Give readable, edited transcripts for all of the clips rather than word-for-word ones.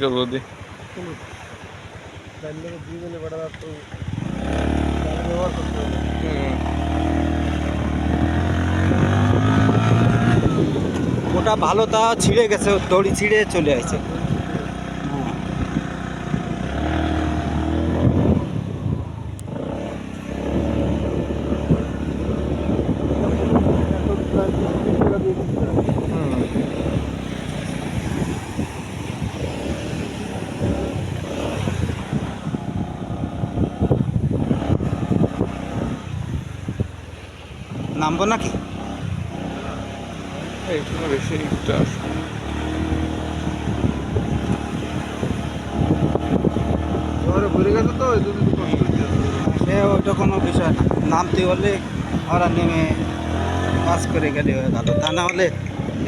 জলদি ওটা ভালো, তা ছিঁড়ে গেছে, দড়ি ছিঁড়ে চলে আসছে। নামবো নাকি? এইখানে বেশি একটা আছে। সে ওইটা কোনো বিষয় না, নামতে হলে ওরা নেমে পাস করে গেলে হয়ে গেল, তা না হলে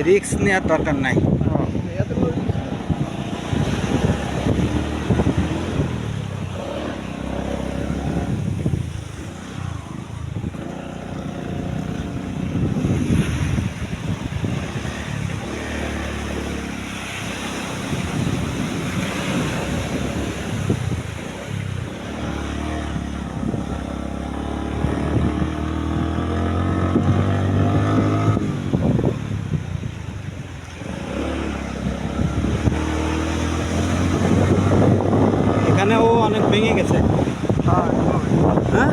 রিস্ক নেওয়ার দরকার নাই। এখানেও অনেক ভেঙে গেছে। হ্যাঁ,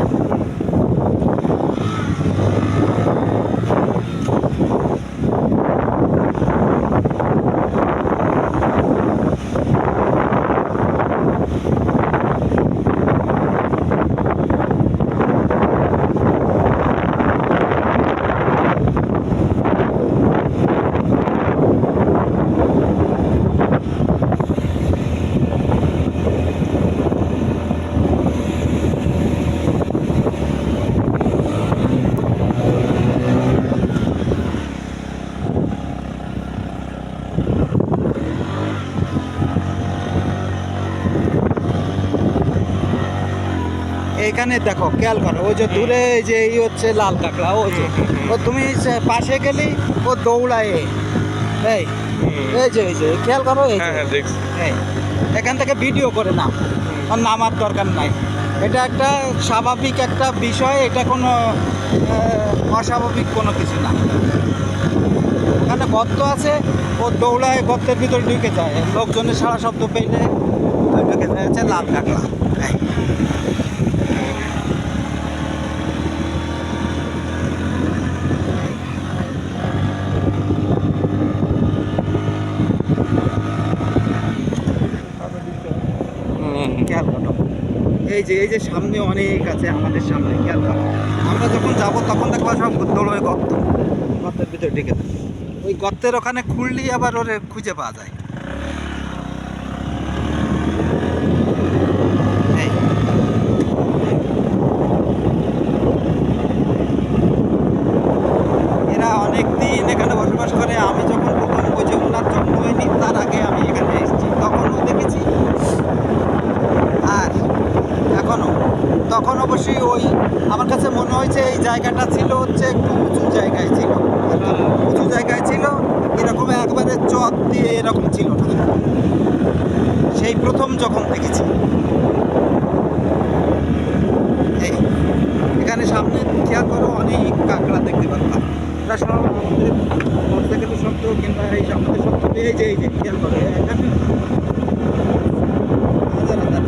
এখানে দেখো, খেয়াল করো, ওই যে দূরে যে এই হচ্ছে লাল কাঁকড়া, ও যে ও তুমি পাশে গেলেই ও দৌড়ায়। এই এই যে খেয়াল করো, এই যে এই এখান থেকে ভিডিও করে নাম, আর নামার দরকার নাই। এটা একটা স্বাভাবিক একটা বিষয়, এটা কোনো অস্বাভাবিক কোনো কিছু না। এখানে গর্ত আছে, ও দৌড়ায়, গর্তের ভিতরে ঢুকে যায়, লোকজনের সারা শব্দ পেলে ঢুকে যায় হচ্ছে লাল কাঁকড়া। খেয়াল করো, এই যে সামনে অনেক আছে, আমাদের সামনে খেয়াল করো। আমরা যখন যাব তখন দেখবো সব দৌড়ে গর্তের ভিতরে ঢেকে থাকে। ওই গর্তের ওখানে খুললেই আবার ওরে খুঁজে পাওয়া যায়। এই এরা অনেক দিন এখানে বসবাস করে। আমি যখন প্রথম ওই যে ওনার জন্ম হয়নি তার আগে আমি এখানে এসেছি, তখনও দেখেছি। আর এখনও, তখন অবশ্যই ওই আমার কাছে মনে হয়েছে এই জায়গাটা ছিল হচ্ছে একটু উঁচু জায়গায় ছিল, উঁচু জায়গায় ছিল, এরকম একবারে চট দিয়ে এরকম ছিল না, সেই প্রথম যখন দেখেছি। এই এখানে সামনে খেয়াল করো, অনেক কাঁকড়া দেখতে পারলাম। ওরা সব আমাদের মোটরসাইকেলের শব্দ কিংবা এই আমাদের শব্দ, এই যে খেয়াল করো এখানে হাজার হাজার।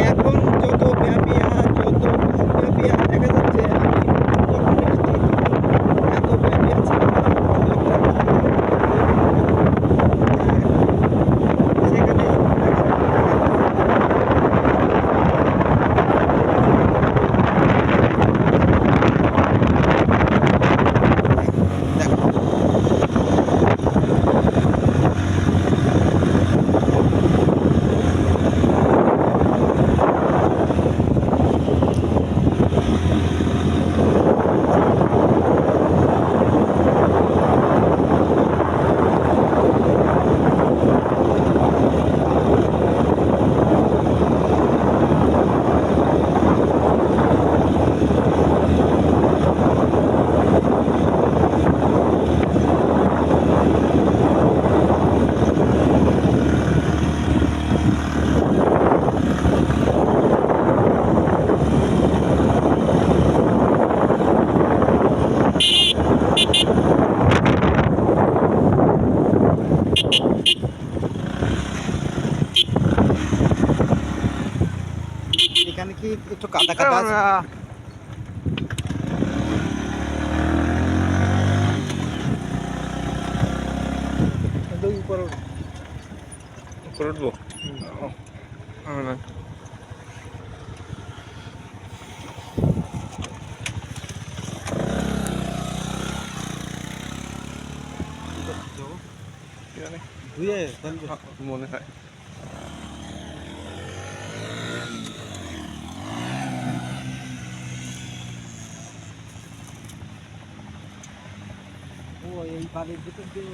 এখন যত ব্যাপিয়া দেখা যাচ্ছে, আমি যখন এসেছি এত ব্যাপিয়া ছিল না। একটু কাদা কাদা আছে। উপরে উঠবো না। ধুয়ে ফেলবে। মনে হয় ও এই বাড়ির ভিতর দিয়ে